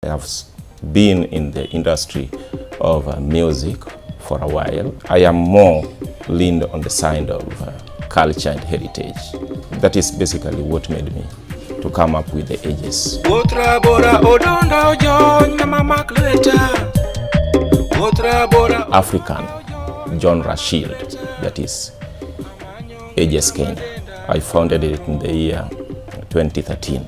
I have been in the industry of music for a while. I am more leaned on the side of culture and heritage. That is basically what made me to come up with the Ages. African genre shield, that is AGESKENYA. I founded it in the year 2013.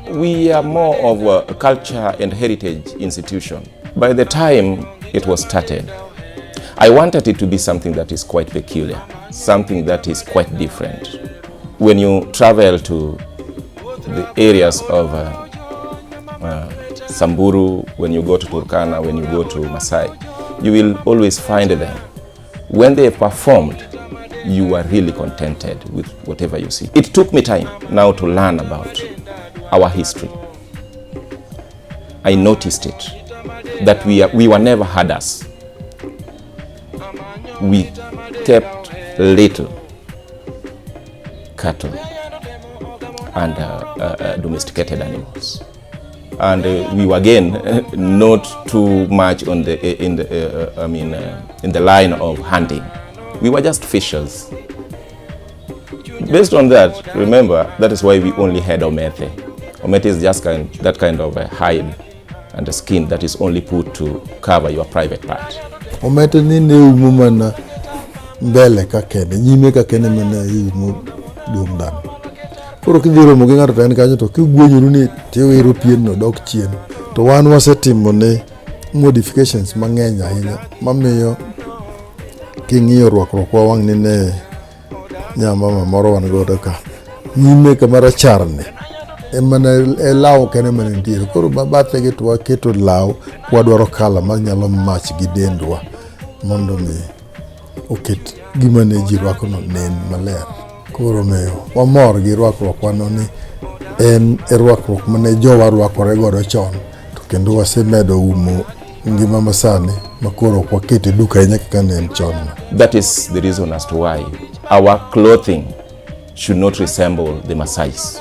We are more of a culture and heritage institution. By the time it was started, I wanted it to be something that is quite peculiar, something that is quite different. When you travel to the areas of Samburu, when you go to Turkana, when you go to Masai, you will always find them. When they performed, you are really contented with whatever you see. It took me time now to learn about our history. I noticed it, that we were never herders. We kept little cattle and domesticated animals. And we were again not too much on in the line of hunting. We were just fishers. Based on that, remember, that is why we only had omete. Omete is just that kind of a hide and a skin that is only put to cover your private part. Omete ni umumana mbele kakene, nyime kakene mena imu dumdan. Koro kidhiro mogi ng'ato en kanyo to kigwenyoru ni tiwiro pien no dok chien. To wan wasetimo ne modifications mang'eny ahinya mamiyo king'iyo rwakruokwa wang' ni ne nyamama moro wan godo ka nyime kamara charne emana law kene mana ntiere. Koro bathe gi to waketo law wadwaro kala manyalo match gi dendwa mondo mi oket gima ne ji rwako no nen maler. Koro meyo wamor gi rwakruokwa no ni en rwakruok mane jowa rwakore godo chon, to kendo wasemedo umo ngima masani makoro wakete duka ahinya kaka ne en chon. That is the reason as to why our clothing should not resemble the Masais.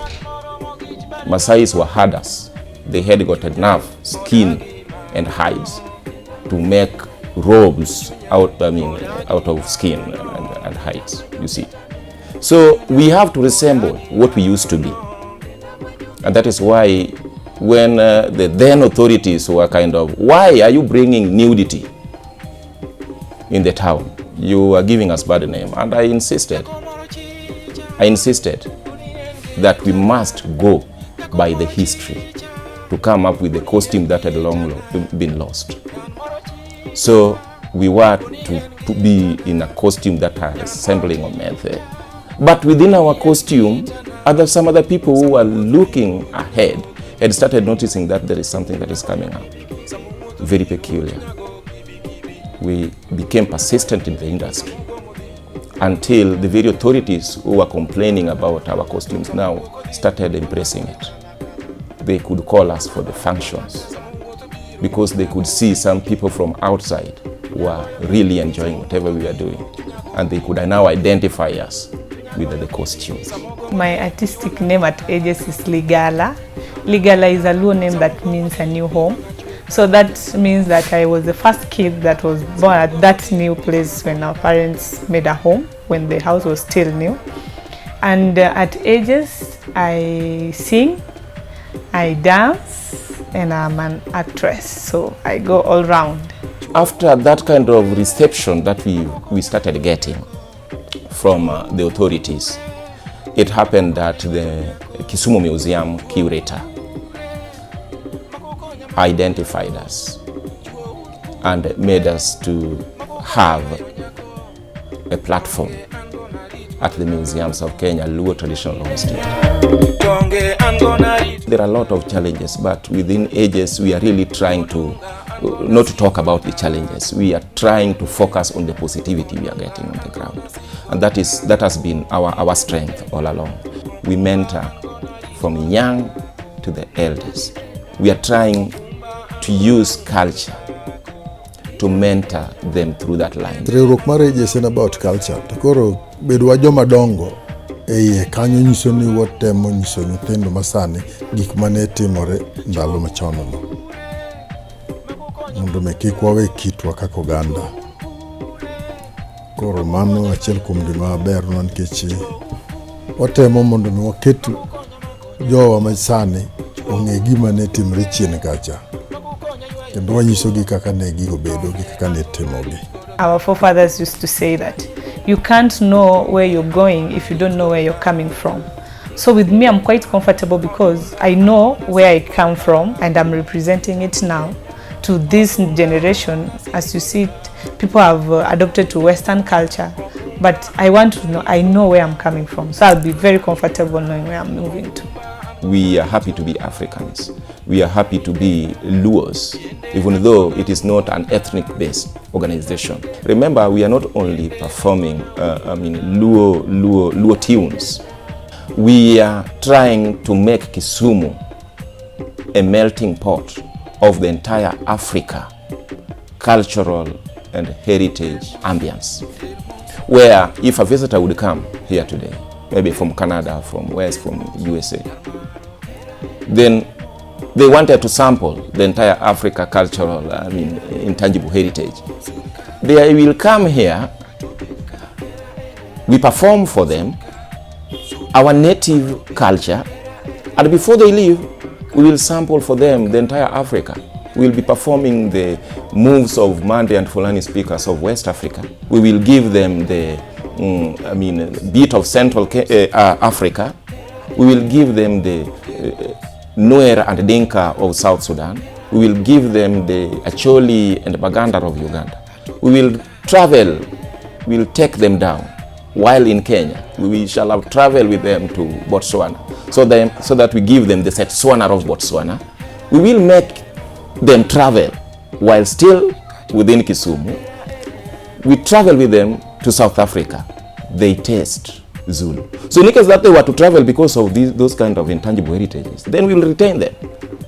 Masais were herders. They had got enough skin and hides to make robes out of skin and hides, you see. So we have to resemble what we used to be. And that is why when the then authorities were kind of, why are you bringing nudity in the town? You are giving us bad name. And I insisted that we must go by the history to come up with a costume that had long been lost. So we were to be in a costume that had resembling of method. But within our costume, some other people who were looking ahead had started noticing that there is something that is coming up, very peculiar. We became persistent in the industry until the very authorities who were complaining about our costumes now started embracing it. They could call us for the functions because they could see some people from outside were really enjoying whatever we were doing, and they could now identify us with the costumes. My artistic name at Ages is Ligala. Ligala is a Luo name that means a new home. So that means that I was the first kid that was born at that new place when our parents made a home, when the house was still new. And at Ages, I sing, I dance, and I'm an actress. So I go all round. After that kind of reception that we started getting from the authorities, it happened that the Kisumumuseum curator identified us and made us to have a platform at the museums of Kenya, Luo traditional homestead. There are a lot of challenges, but within Ages we are really trying to not to talk about the challenges. We are trying to focus on the positivity we are getting on the ground. And that has been our strength all along. We mentor from young to the elders. We are trying to use culture to mentor them through that line. Riwruok mar Ages en about culture. To koro bedwa joma dongo e kanyo nyiso ni watemo nyiso nyithindo masani gik mane timore ndalo machon no. mondo me kik wawe kitwa kaka oganda. Koro mano achiel kuom gima maber nikech watemo mondo mi waket jowa masani ong'e gima ne timre chien kacha. Kendo wanyisogi kaka ne gigo bedo gi kaka ne timogi. Our forefathers used to say that you can't know where you're going if you don't know where you're coming from. So with me, I'm quite comfortable because I know where I come from and I'm representing it now to this generation. As you see, people have adopted to Western culture, but I want to know, I know where I'm coming from. So I'll be very comfortable knowing where I'm moving to. We are happy to be Africans. We are happy to be Luos, even though it is not an ethnic-based organization. Remember, we are not only performing, Luo tunes. We are trying to make Kisumu a melting pot of the entire Africa cultural and heritage ambience, where if a visitor would come here today, maybe from Canada, from West, from USA, then they wanted to sample the entire Africa cultural, intangible heritage. They will come here, we perform for them our native culture, and before they leave, we will sample for them the entire Africa. We will be performing the moves of Mande and Fulani speakers of West Africa. We will give them the beat of Central Africa. We will give them the Nuer and Dinka of South Sudan. We will give them the Acholi and Baganda of Uganda. We will travel, we will take them down. While in Kenya, we shall have travel with them to Botswana, so that we give them the Setswana of Botswana. We will make them travel while still within Kisumu. We travel with them to South Africa. They taste Zulu. So in case that they were to travel because of those kind of intangible heritages, then we will retain them.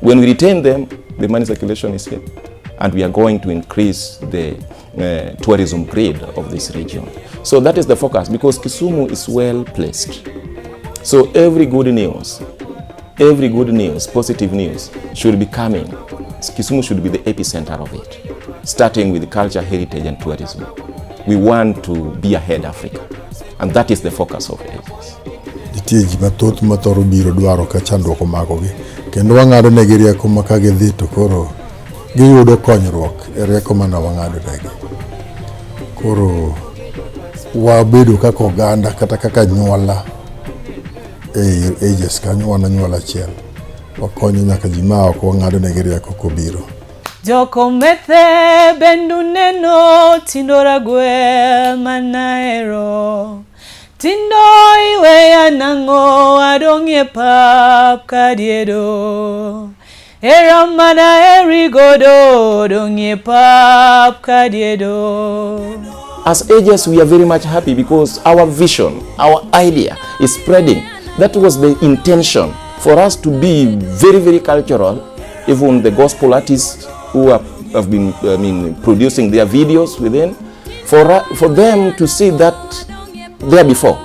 When we retain them, the money circulation is here. And we are going to increase the tourism grade of this region. So that is the focus, because Kisumu is well placed. So every good news, positive news should be coming. Kisumu should be the epicenter of it, starting with culture, heritage and tourism. We want to be ahead Africa, and that is the focus of AGES. Nitie ji mathoth mathoro biro dwaro ka chandruok omakogi, kendo wang'ado negi rieko ma ka gidhi to koro giyudo konyruok e rieko mana wang'ado negi. Koro wabedo kaka oganda kata kaka nyuola e AGES kanyo, wan anyuola achiel. Wakonyo nyaka ji ma ok wang'ado negi rieko kobiro. Joko methe bendu neno tindora gwe manaero. Tindo iwe ya nango adonye pap kadiedo. Era mana erigodo donye pap kadiedo. As AGES, we are very much happy because our vision, our idea is spreading. That was the intention, for us to be very, very cultural. Even the gospel artists who have been producing their videos within, for them to see that there before,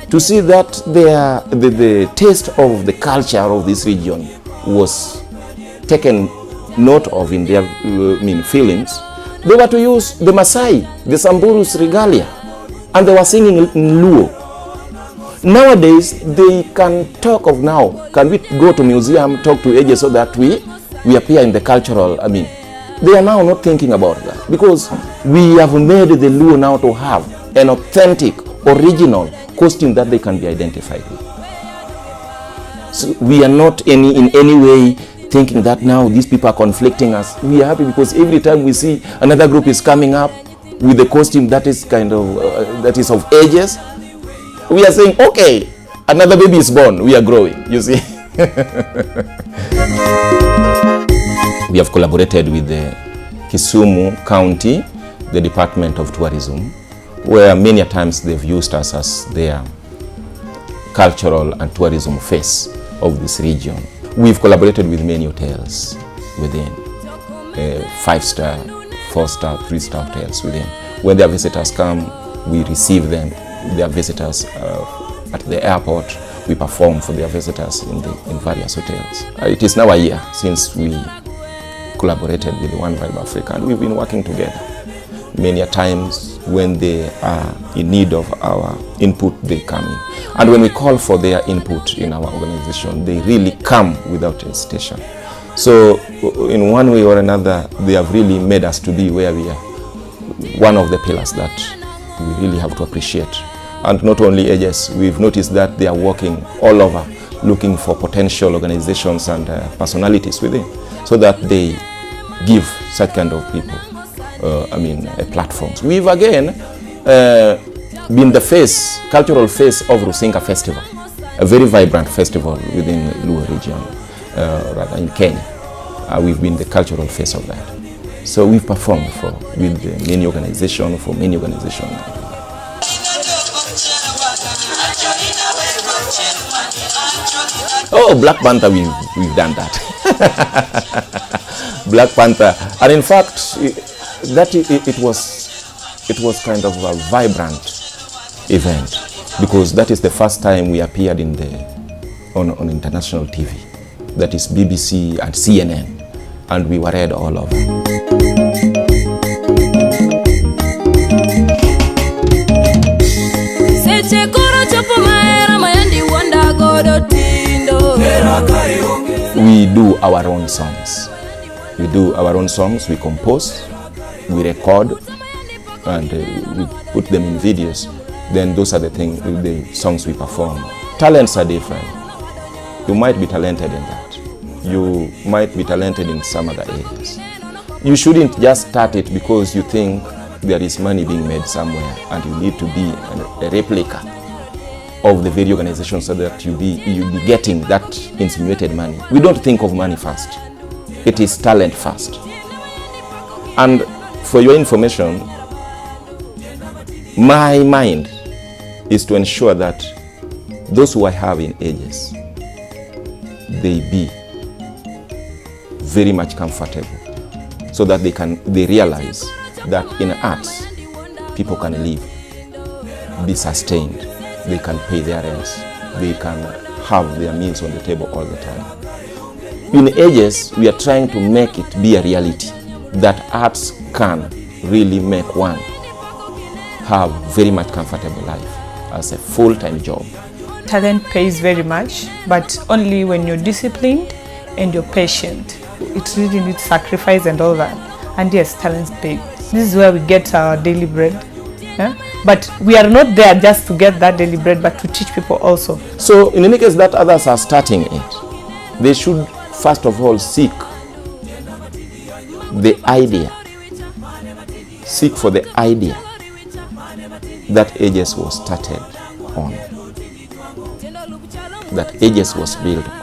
to see that the taste of the culture of this region was taken note of in their films. They were to use the Maasai, the Samburu's regalia, and they were singing in Luo. Nowadays, they can talk of now, can we go to museum, talk to AGES so that we appear in the cultural, they are now not thinking about that, because we have made the Luo now to have an authentic, original costume that they can be identified with. So we are not in any way thinking that now these people are conflicting us. We are happy because every time we see another group is coming up with a costume that is kind of that is of AGES, we are saying, okay, another baby is born, we are growing, you see. We have collaborated with the Kisumu County, the Department of Tourism, where many times they've used us as their cultural and tourism face of this region. We've collaborated with many hotels within, 5-star, 4-star, 3-star hotels within. When their visitors come, we receive them, their visitors at the airport. We perform for their visitors in various hotels. It is now a year since we collaborated with One Vibe Africa, and we've been working together. Many a times when they are in need of our input, they come in. And when we call for their input in our organization, they really come without hesitation. So in one way or another, they have really made us to be where we are. One of the pillars that we really have to appreciate. And not only AGES, we've noticed that they are working all over, looking for potential organizations and personalities within, so that they give such kind of people a platform. We've again been the cultural face of Rusinga Festival, a very vibrant festival within Luo region, rather in Kenya. We've been the cultural face of that. So we've performed with many organizations, for many organizations. Oh, Black Panther, we've done that. Black Panther, and in fact, it was kind of a vibrant event, because that is the first time we appeared on international TV, that is BBC and CNN, and we were read all over. We do our own songs. We compose, we record, and we put them in videos. Then those are the songs we perform. Talents are different. You might be talented in that. You might be talented in some other areas. You shouldn't just start it because you think there is money being made somewhere and you need to be a replica of the very organization so that you'll be getting that insinuated money. We don't think of money first. It is talent first. And for your information, my mind is to ensure that those who I have in AGES, they be very much comfortable, so that they realize that in arts, people can live, be sustained, they can pay their rents, they can have their meals on the table all the time. In AGES, we are trying to make it be a reality that arts can really make one have very much comfortable life as a full-time job. Talent pays very much, but only when you're disciplined and you're patient. It really needs sacrifice and all that. And yes, talents pay. This is where we get our daily bread. Yeah? But we are not there just to get that daily bread, but to teach people also. So in any case that others are starting it, they should first of all seek the idea. Seek for the idea that AGES was started on, that AGES was built on.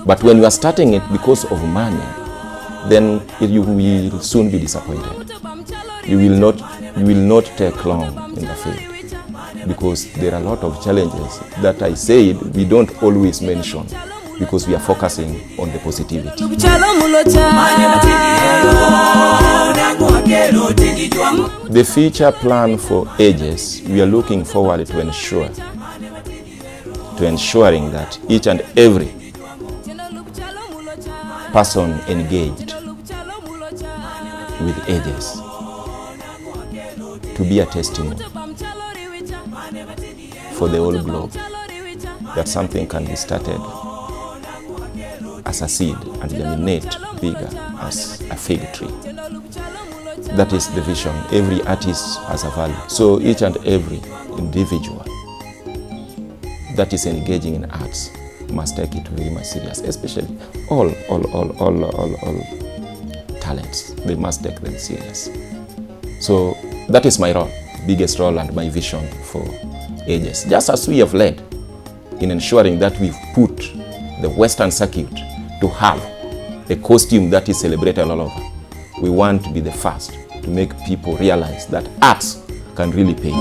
But when you are starting it because of money, then you will soon be disappointed. You will not take long in the field, because there are a lot of challenges that I said we don't always mention, because we are focusing on the positivity. The future plan for AGES, we are looking forward to ensuring that each and every person engaged with AGES to be a testimony for the whole globe, that something can be started as a seed and germinate bigger as a fig tree. That is the vision. Every artist has a value. So each and every individual that is engaging in arts must take it very much serious, especially all talents. They must take them serious. So that is my role, biggest role, and my vision for AGES. Just as we have led in ensuring that we've put the Western Circuit to have a costume that is celebrated all over, we want to be the first to make people realize that arts can really pay.